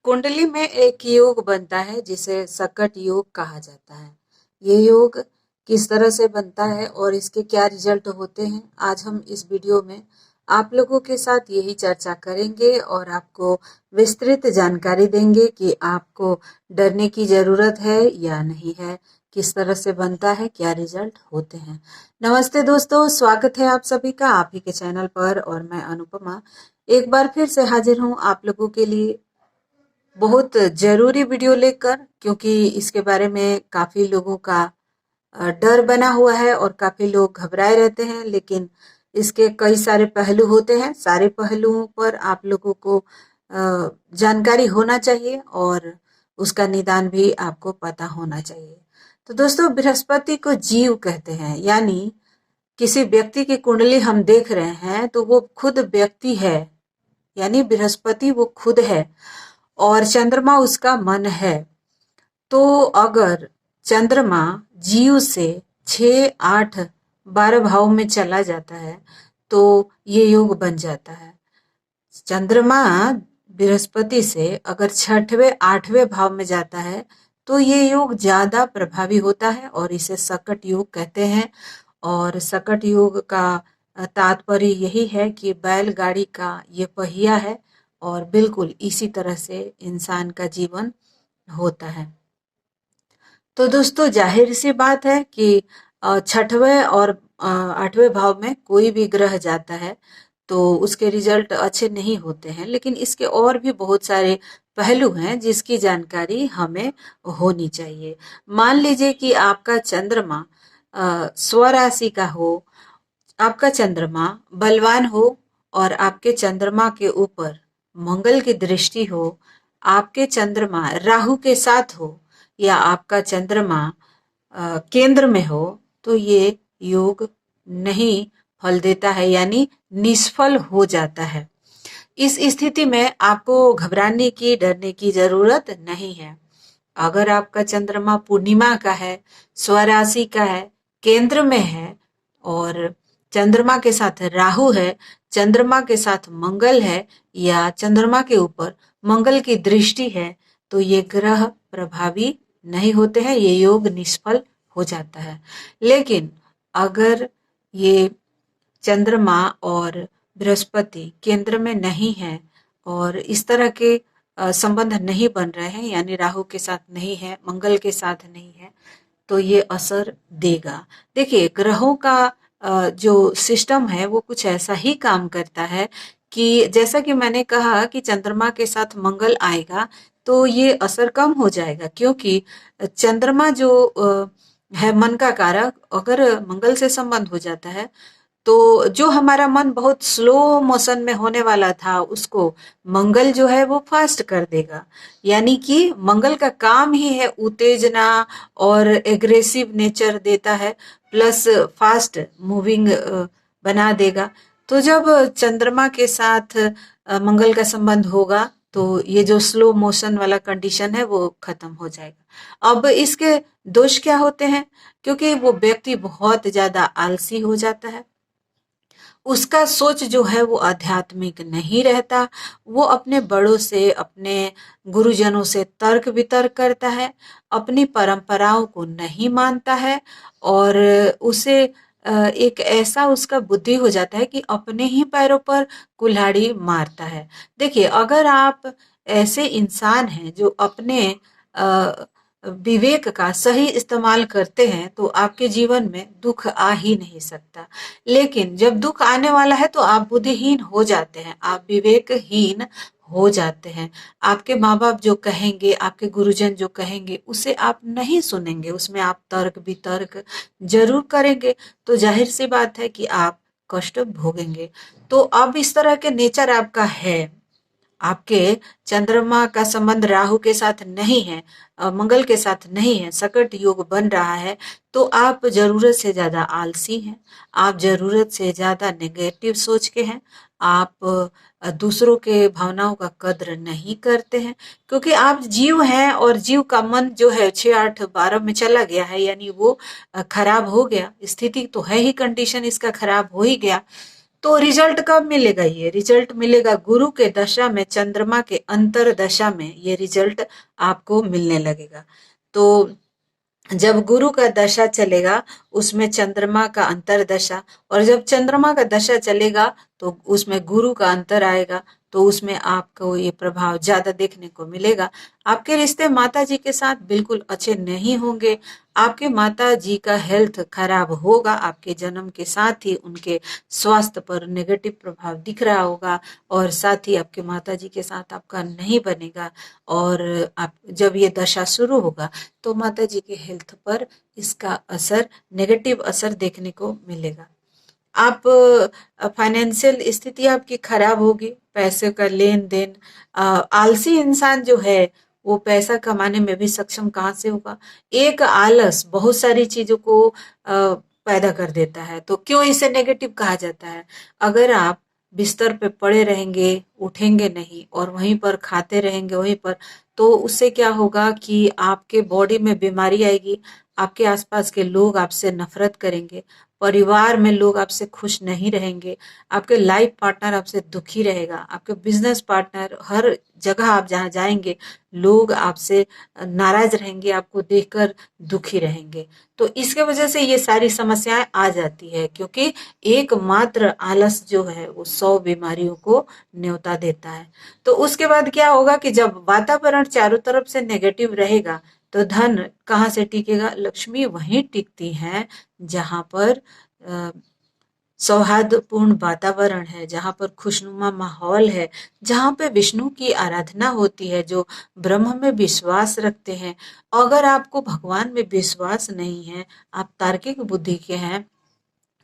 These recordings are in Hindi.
कुंडली में एक योग बनता है जिसे सकट योग कहा जाता है। ये योग किस तरह से बनता है और इसके क्या रिजल्ट होते हैं, आज हम इस वीडियो में आप लोगों के साथ यही चर्चा करेंगे और आपको विस्तृत जानकारी देंगे कि आपको डरने की ज़रूरत है या नहीं है, किस तरह से बनता है, क्या रिजल्ट होते हैं। नमस्ते दोस्तों, स्वागत है आप सभी का आप ही के चैनल पर और मैं अनुपमा एक बार फिर से हाजिर हूँ आप लोगों के लिए बहुत जरूरी वीडियो लेकर, क्योंकि इसके बारे में काफी लोगों का डर बना हुआ है और काफी लोग घबराए रहते हैं। लेकिन इसके कई सारे पहलू होते हैं, सारे पहलुओं पर आप लोगों को जानकारी होना चाहिए और उसका निदान भी आपको पता होना चाहिए। तो दोस्तों, बृहस्पति को जीव कहते हैं, यानी किसी व्यक्ति की कुंडली हम देख रहे हैं तो वो खुद व्यक्ति है, यानी बृहस्पति वो खुद है और चंद्रमा उसका मन है। तो अगर चंद्रमा जीव से 6, 8, 12 भाव में चला जाता है तो ये योग बन जाता है। चंद्रमा बृहस्पति से अगर 6वें 8वें भाव में जाता है तो ये योग ज्यादा प्रभावी होता है और इसे सकट योग कहते हैं। और सकट योग का तात्पर्य यही है कि बैलगाड़ी का ये पहिया है और बिल्कुल इसी तरह से इंसान का जीवन होता है। तो दोस्तों, जाहिर सी बात है कि 6वें और 8वें भाव में कोई भी ग्रह जाता है तो उसके रिजल्ट अच्छे नहीं होते हैं। लेकिन इसके और भी बहुत सारे पहलू हैं जिसकी जानकारी हमें होनी चाहिए। मान लीजिए कि आपका चंद्रमा स्वराशि का हो, आपका चंद्रमा बलवान हो और आपके चंद्रमा के ऊपर मंगल की दृष्टि हो, आपके चंद्रमा राहु के साथ हो या आपका चंद्रमा केंद्र में हो, तो ये योग नहीं फल देता है, यानी निष्फल हो जाता है। इस स्थिति में आपको घबराने की, डरने की जरूरत नहीं है। अगर आपका चंद्रमा पूर्णिमा का है, स्वराशि का है, केंद्र में है और चंद्रमा के साथ राहु है, चंद्रमा के साथ मंगल है या चंद्रमा के ऊपर मंगल की दृष्टि है, तो ये ग्रह प्रभावी नहीं होते हैं, ये योग निष्फल हो जाता है। लेकिन अगर ये चंद्रमा और बृहस्पति केंद्र में नहीं है और इस तरह के संबंध नहीं बन रहे हैं, यानी राहु के साथ नहीं है, मंगल के साथ नहीं है, तो ये असर देगा। देखिए, ग्रहों का जो सिस्टम है वो कुछ ऐसा ही काम करता है कि जैसा कि मैंने कहा कि चंद्रमा के साथ मंगल आएगा तो ये असर कम हो जाएगा, क्योंकि चंद्रमा जो है मन का कारक, अगर मंगल से संबंध हो जाता है तो जो हमारा मन बहुत स्लो मोशन में होने वाला था उसको मंगल जो है वो फास्ट कर देगा। यानी कि मंगल का काम ही है उत्तेजना और एग्रेसिव नेचर देता है, प्लस फास्ट मूविंग बना देगा। तो जब चंद्रमा के साथ मंगल का संबंध होगा तो ये जो स्लो मोशन वाला कंडीशन है वो खत्म हो जाएगा। अब इसके दोष क्या होते हैं? क्योंकि वो व्यक्ति बहुत ज्यादा आलसी हो जाता है, उसका सोच जो है वो आध्यात्मिक नहीं रहता, वो अपने बड़ों से, अपने गुरुजनों से तर्क वितर्क करता है, अपनी परंपराओं को नहीं मानता है और उसे एक ऐसा उसका बुद्धि हो जाता है कि अपने ही पैरों पर कुल्हाड़ी मारता है। देखिए, अगर आप ऐसे इंसान हैं जो अपने विवेक का सही इस्तेमाल करते हैं तो आपके जीवन में दुख आ ही नहीं सकता। लेकिन जब दुख आने वाला है तो आप बुद्धिहीन हो जाते हैं, आप विवेकहीन हो जाते हैं। आपके माँ बाप जो कहेंगे, आपके गुरुजन जो कहेंगे उसे आप नहीं सुनेंगे, उसमें आप तर्क वितर्क जरूर करेंगे, तो जाहिर सी बात है कि आप कष्ट भोगेंगे। तो अब इस तरह के नेचर आपका है, आपके चंद्रमा का संबंध राहु के साथ नहीं है, मंगल के साथ नहीं है, सकट योग बन रहा है, तो आप जरूरत से ज्यादा आलसी हैं, आप जरूरत से ज्यादा नेगेटिव सोच के हैं, आप दूसरों के भावनाओं का कद्र नहीं करते हैं, क्योंकि आप जीव हैं और जीव का मन जो है 6, 8, 12 में चला गया है, यानी वो खराब हो गया। स्थिति तो है ही, कंडीशन इसका खराब हो ही गया। तो रिजल्ट कब मिलेगा? ये रिजल्ट मिलेगा गुरु के दशा में, चंद्रमा के अंतर दशा में ये रिजल्ट आपको मिलने लगेगा। तो जब गुरु का दशा चलेगा उसमें चंद्रमा का अंतर दशा, और जब चंद्रमा का दशा चलेगा तो उसमें गुरु का अंतर आएगा, तो उसमें आपको ये प्रभाव ज्यादा देखने को मिलेगा। आपके रिश्ते माता जी के साथ बिल्कुल अच्छे नहीं होंगे। आपके माता जी का हेल्थ खराब होगा। आपके जन्म के साथ ही उनके स्वास्थ्य पर नेगेटिव प्रभाव दिख रहा होगा, और साथ ही आपके माता जी के साथ आपका नहीं बनेगा। और आप जब ये दशा शुरू होगा तो माता जी के हेल्थ पर इसका असर, नेगेटिव असर देखने को मिलेगा। आप फाइनेंशियल स्थिति आपकी खराब होगी, पैसे का लेन देन, आलसी इंसान जो है वो पैसा कमाने में भी सक्षम कहाँ से होगा? एक आलस बहुत सारी चीजों को पैदा कर देता है। तो क्यों इसे नेगेटिव कहा जाता है? अगर आप बिस्तर पे पड़े रहेंगे, उठेंगे नहीं और वहीं पर खाते रहेंगे वहीं पर, तो उससे क्या होगा कि आपके बॉडी में बीमारी आएगी, आपके आसपास के लोग आपसे नफरत करेंगे, परिवार में लोग आपसे खुश नहीं रहेंगे, आपके लाइफ पार्टनर आपसे दुखी रहेगा, आपके बिजनेस पार्टनर, हर जगह आप जहाँ जाएंगे लोग आपसे नाराज रहेंगे, आपको देखकर दुखी रहेंगे। तो इसके वजह से ये सारी समस्याएं आ जाती है, क्योंकि एकमात्र आलस जो है वो 100 बीमारियों को न्योता देता है। तो उसके बाद क्या होगा कि जब वातावरण चारों तरफ से नेगेटिव रहेगा तो धन कहाँ से टिकेगा? लक्ष्मी वहीं टिकती है जहां पर अ, सौहार्दपूर्ण वातावरण है, जहां पर खुशनुमा माहौल है, जहां पे विष्णु की आराधना होती है, जो ब्रह्म में विश्वास रखते हैं। अगर आपको भगवान में विश्वास नहीं है, आप तार्किक बुद्धि के हैं,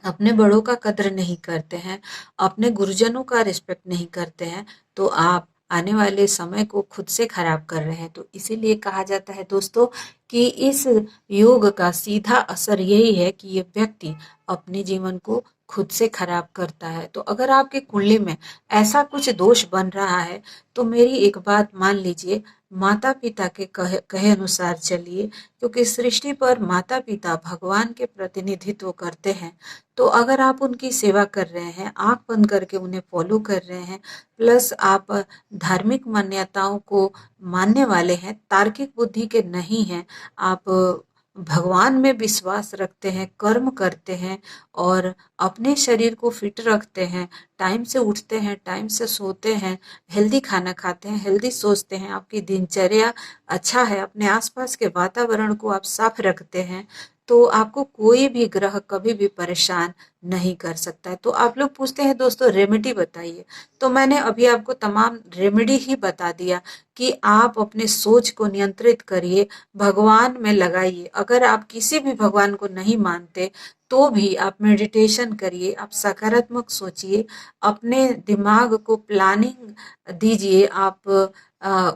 अपने बड़ों का कद्र नहीं करते हैं, अपने गुरुजनों का रिस्पेक्ट नहीं करते हैं, तो आप आने वाले समय को खुद से खराब कर रहे हैं। तो इसीलिए कहा जाता है दोस्तों कि इस योग का सीधा असर यही है कि ये व्यक्ति अपने जीवन को खुद से खराब करता है। तो अगर आपके कुंडली में ऐसा कुछ दोष बन रहा है तो मेरी एक बात मान लीजिए, माता पिता के कहे अनुसार चलिए, क्योंकि सृष्टि पर माता पिता भगवान के प्रतिनिधित्व करते हैं। तो अगर आप उनकी सेवा कर रहे हैं, आंख बंद करके उन्हें फॉलो कर रहे हैं, प्लस आप धार्मिक मान्यताओं को मानने वाले हैं, तार्किक बुद्धि के नहीं हैं, आप भगवान में विश्वास रखते हैं, कर्म करते हैं और अपने शरीर को फिट रखते हैं, टाइम से उठते हैं, टाइम से सोते हैं, हेल्दी खाना खाते हैं, हेल्दी सोचते हैं, आपकी दिनचर्या अच्छा है, अपने आसपास के वातावरण को आप साफ रखते हैं, तो आपको कोई भी ग्रह कभी भी परेशान नहीं कर सकता है। तो आप लोग पूछते हैं दोस्तों रेमेडी बताइए, तो मैंने अभी आपको तमाम रेमेडी ही बता दिया कि आप अपने सोच को नियंत्रित करिए, भगवान में लगाइए। अगर आप किसी भी भगवान को नहीं मानते तो भी आप मेडिटेशन करिए, आप सकारात्मक सोचिए, अपने दिमाग को प्लानिंग दीजिए, आप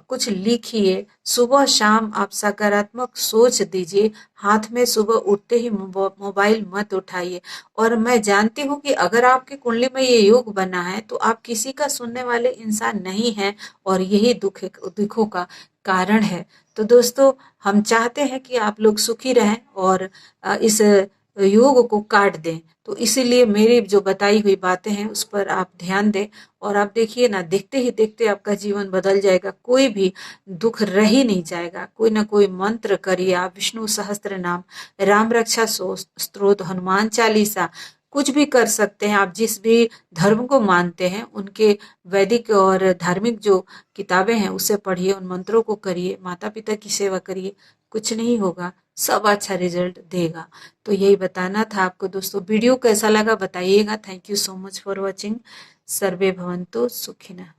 कुछ लिखिए, सुबह शाम आप सकारात्मक सोच दीजिए, हाथ में सुबह उठते ही मोबाइल मत उठाइए। और मैं जानती हूँ कि अगर आपकी कुंडली में ये योग बना है तो आप किसी का सुनने वाले इंसान नहीं हैं, और यही दुखों का कारण है। तो दोस्तों, हम चाहते हैं कि आप लोग सुखी रहें और इस योग को काट दें। तो इसीलिए मेरी जो बताई हुई बातें हैं उस पर आप ध्यान दें, और आप देखिए ना, देखते ही देखते आपका जीवन बदल जाएगा, कोई भी दुख रह ही नहीं जाएगा। कोई ना कोई मंत्र करिए आप, विष्णु सहस्त्र नाम, राम रक्षा स्तोत्र, हनुमान चालीसा, कुछ भी कर सकते हैं आप। जिस भी धर्म को मानते हैं उनके वैदिक और धार्मिक जो किताबें हैं उसे पढ़िए, उन मंत्रों को करिए, माता पिता की सेवा करिए, कुछ नहीं होगा, सब अच्छा रिजल्ट देगा। तो यही बताना था आपको दोस्तों। वीडियो कैसा लगा बताइएगा। Thank you so much for watching. सर्वे भवन्तु सुखिनः।